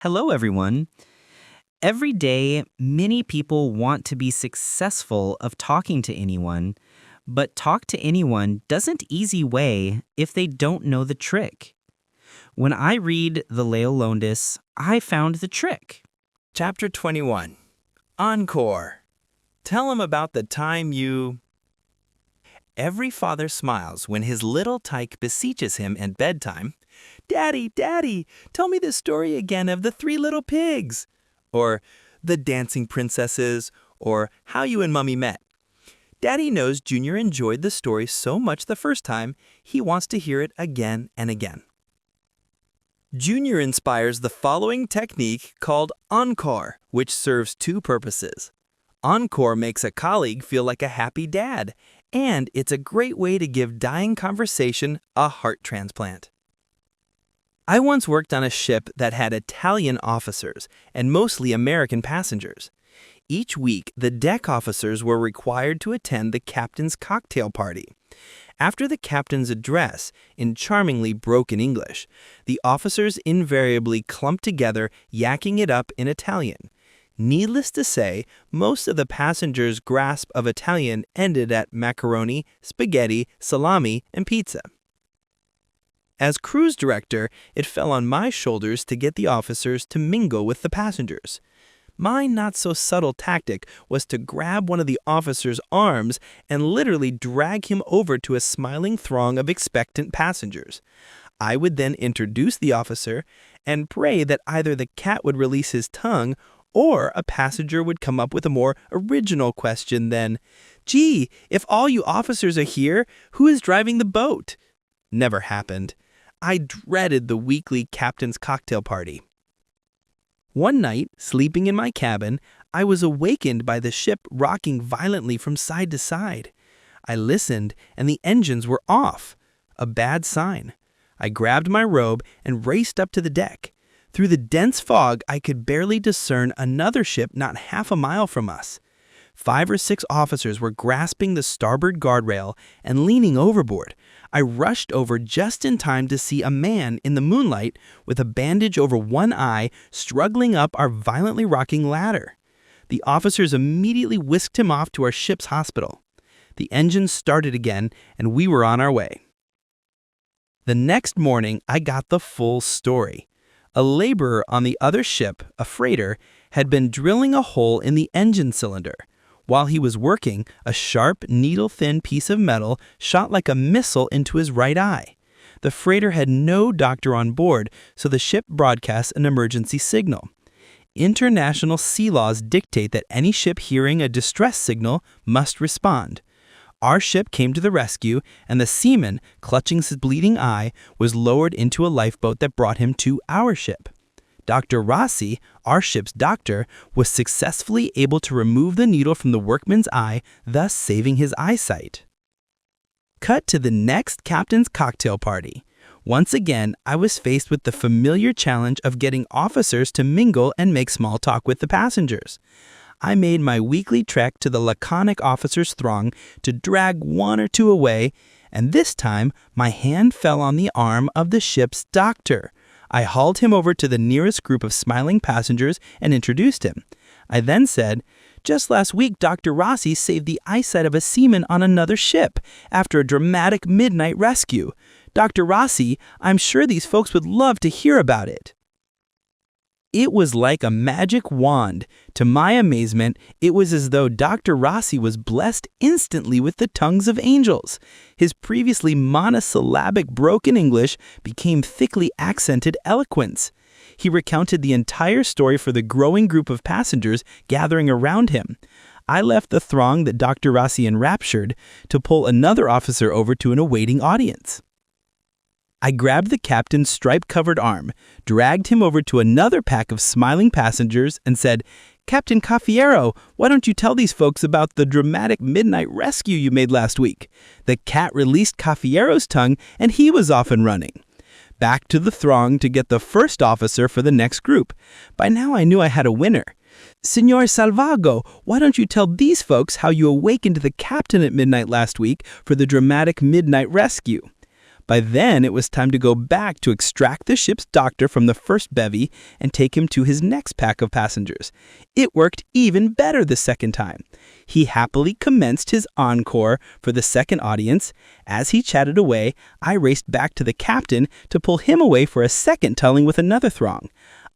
Hello, everyone. Every day, many people want to be successful of talking to anyone, but talk to anyone doesn't easy way if they don't know the trick. When I read the LOWNDES, I found the trick. Chapter 21. Encore. Tell him about the time you... Every father smiles when his little tyke beseeches him at bedtime. "Daddy, Daddy, tell me the story again of the 3 little pigs." Or, "The dancing princesses," or "How you and Mummy met." Daddy knows Junior enjoyed the story so much the first time, he wants to hear it again and again. Junior inspires the following technique called encore, which serves 2 purposes. Encore makes a colleague feel like a happy dad, and it's a great way to give dying conversation a heart transplant. I once worked on a ship that had Italian officers and mostly American passengers. Each week, the deck officers were required to attend the captain's cocktail party. After the captain's address, in charmingly broken English, the officers invariably clumped together, yakking it up in Italian. Needless to say, most of the passengers' grasp of Italian ended at macaroni, spaghetti, salami, and pizza. As cruise director, it fell on my shoulders to get the officers to mingle with the passengers. My not-so-subtle tactic was to grab one of the officer's arms and literally drag him over to a smiling throng of expectant passengers. I would then introduce the officer and pray that either the cat would release his tongue or a passenger would come up with a more original question than, "Gee, if all you officers are here, who is driving the boat?" Never happened. I dreaded the weekly captain's cocktail party. One night, sleeping in my cabin, I was awakened by the ship rocking violently from side to side. I listened, and the engines were off. A bad sign. I grabbed my robe and raced up to the deck. Through the dense fog, I could barely discern another ship not half a mile from us. 5 or 6 officers were grasping the starboard guardrail and leaning overboard. I rushed over just in time to see a man in the moonlight with a bandage over one eye struggling up our violently rocking ladder. The officers immediately whisked him off to our ship's hospital. The engines started again, and we were on our way. The next morning, I got the full story. A laborer on the other ship, a freighter, had been drilling a hole in the engine cylinder. While he was working, a sharp, needle-thin piece of metal shot like a missile into his right eye. The freighter had no doctor on board, so the ship broadcast an emergency signal. International sea laws dictate that any ship hearing a distress signal must respond. Our ship came to the rescue, and the seaman, clutching his bleeding eye, was lowered into a lifeboat that brought him to our ship. Dr. Rossi, our ship's doctor, was successfully able to remove the needle from the workman's eye, thus saving his eyesight. Cut to the next captain's cocktail party. Once again, I was faced with the familiar challenge of getting officers to mingle and make small talk with the passengers. I made my weekly trek to the laconic officers' throng to drag 1 or 2 away, and this time my hand fell on the arm of the ship's doctor. I hauled him over to the nearest group of smiling passengers and introduced him. I then said, "Just last week, Dr. Rossi saved the eyesight of a seaman on another ship after a dramatic midnight rescue. Dr. Rossi, I'm sure these folks would love to hear about it." It was like a magic wand. To my amazement, it was as though Dr. Rossi was blessed instantly with the tongues of angels. His previously monosyllabic broken English became thickly accented eloquence. He recounted the entire story for the growing group of passengers gathering around him. I left the throng that Dr. Rossi enraptured to pull another officer over to an awaiting audience. I grabbed the captain's stripe-covered arm, dragged him over to another pack of smiling passengers, and said, "Captain Caffiero, why don't you tell these folks about the dramatic midnight rescue you made last week?" The cat released Caffiero's tongue, and he was off and running. Back to the throng to get the first officer for the next group. By now I knew I had a winner. "Signor Salvago, why don't you tell these folks how you awakened the captain at midnight last week for the dramatic midnight rescue?" By then, it was time to go back to extract the ship's doctor from the first bevy and take him to his next pack of passengers. It worked even better the second time. He happily commenced his encore for the second audience. As he chatted away, I raced back to the captain to pull him away for a second telling with another throng.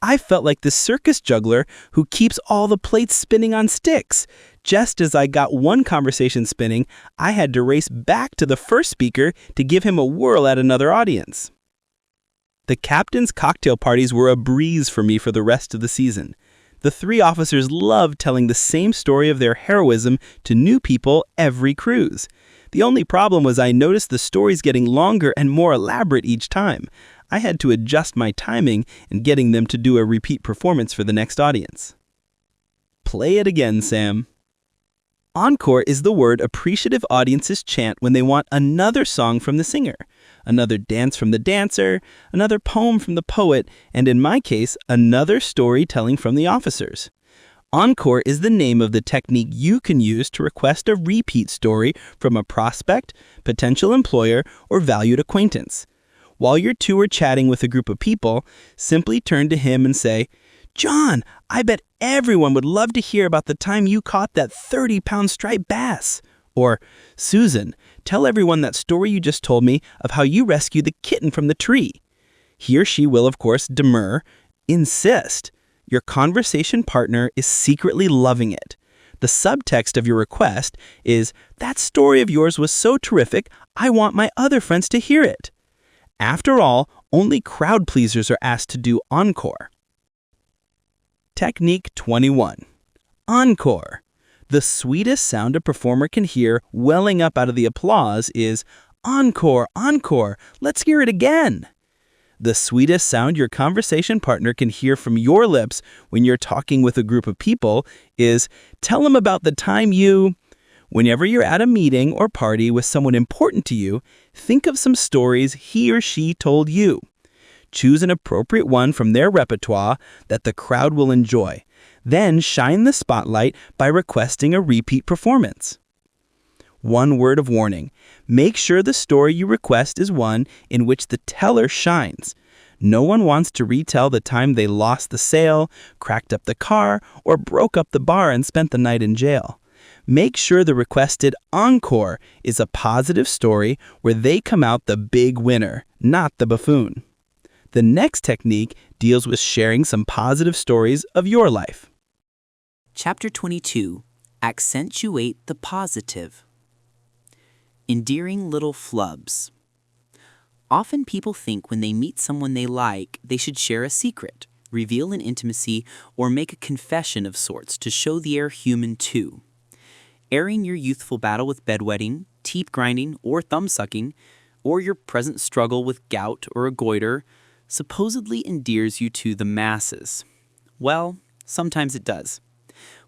I felt like the circus juggler who keeps all the plates spinning on sticks. Just as I got one conversation spinning, I had to race back to the first speaker to give him a whirl at another audience. The captain's cocktail parties were a breeze for me for the rest of the season. The three officers loved telling the same story of their heroism to new people every cruise. The only problem was I noticed the stories getting longer and more elaborate each time. I had to adjust my timing in getting them to do a repeat performance for the next audience. Play it again, Sam. Encore is the word appreciative audiences chant when they want another song from the singer, another dance from the dancer, another poem from the poet, and in my case, another storytelling from the officers. Encore is the name of the technique you can use to request a repeat story from a prospect, potential employer, or valued acquaintance. While you two are chatting with a group of people, simply turn to him and say, "John, I bet everyone would love to hear about the time you caught that 30-pound striped bass." Or, "Susan, tell everyone that story you just told me of how you rescued the kitten from the tree." He or she will, of course, demur, insist. Your conversation partner is secretly loving it. The subtext of your request is, "That story of yours was so terrific, I want my other friends to hear it." After all, only crowd pleasers are asked to do encore. Technique 21. Encore. The sweetest sound a performer can hear welling up out of the applause is, "Encore, encore, let's hear it again." The sweetest sound your conversation partner can hear from your lips when you're talking with a group of people is, "Tell them about the time you..." Whenever you're at a meeting or party with someone important to you, think of some stories he or she told you. Choose an appropriate one from their repertoire that the crowd will enjoy. Then shine the spotlight by requesting a repeat performance. One word of warning: make sure the story you request is one in which the teller shines. No one wants to retell the time they lost the sale, cracked up the car, or broke up the bar and spent the night in jail. Make sure the requested encore is a positive story where they come out the big winner, not the buffoon. The next technique deals with sharing some positive stories of your life. Chapter 22. Accentuate the positive. Endearing little flubs. Often people think when they meet someone they like, they should share a secret, reveal an intimacy, or make a confession of sorts to show they're human too. Airing your youthful battle with bedwetting, teeth grinding, or thumb-sucking, or your present struggle with gout or a goiter, supposedly endears you to the masses. Well, sometimes it does.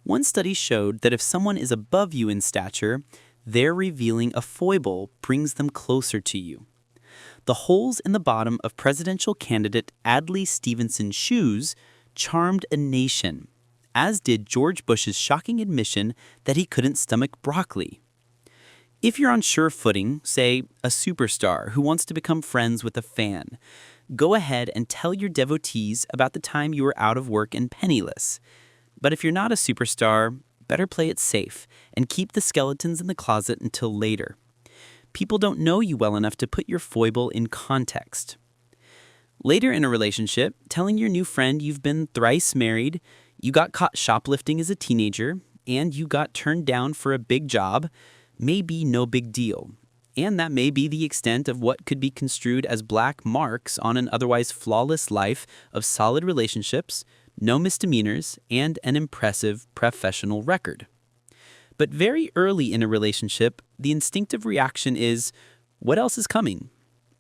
One study showed that if someone is above you in stature, their revealing a foible brings them closer to you. The holes in the bottom of presidential candidate Adlai Stevenson's shoes charmed a nation, as did George Bush's shocking admission that he couldn't stomach broccoli. If you're on sure footing, say a superstar who wants to become friends with a fan, go ahead and tell your devotees about the time you were out of work and penniless. But if you're not a superstar, better play it safe and keep the skeletons in the closet until later. People don't know you well enough to put your foible in context. Later in a relationship, telling your new friend you've been thrice married, you got caught shoplifting as a teenager, and you got turned down for a big job may be no big deal. And that may be the extent of what could be construed as black marks on an otherwise flawless life of solid relationships, no misdemeanors, and an impressive professional record. But very early in a relationship, the instinctive reaction is, what else is coming?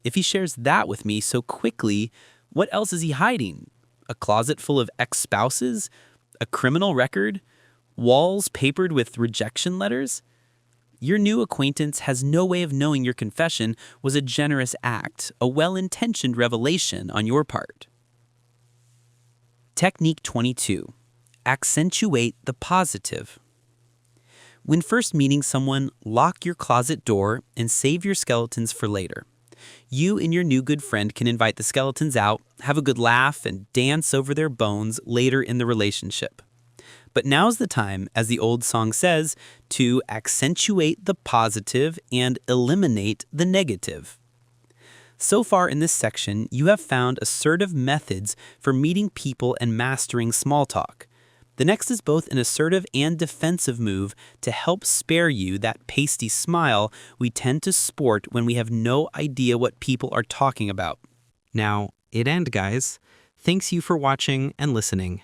If he shares that with me so quickly, what else is he hiding? A closet full of ex-spouses? A criminal record? Walls papered with rejection letters? Your new acquaintance has no way of knowing your confession was a generous act, a well-intentioned revelation on your part. Technique 22. Accentuate the positive. When first meeting someone, lock your closet door and save your skeletons for later. You and your new good friend can invite the skeletons out, have a good laugh, and dance over their bones later in the relationship. But now's the time, as the old song says, to accentuate the positive and eliminate the negative. So far in this section, you have found assertive methods for meeting people and mastering small talk. The next is both an assertive and defensive move to help spare you that pasty smile we tend to sport when we have no idea what people are talking about. Now, it end, guys. Thanks you for watching and listening.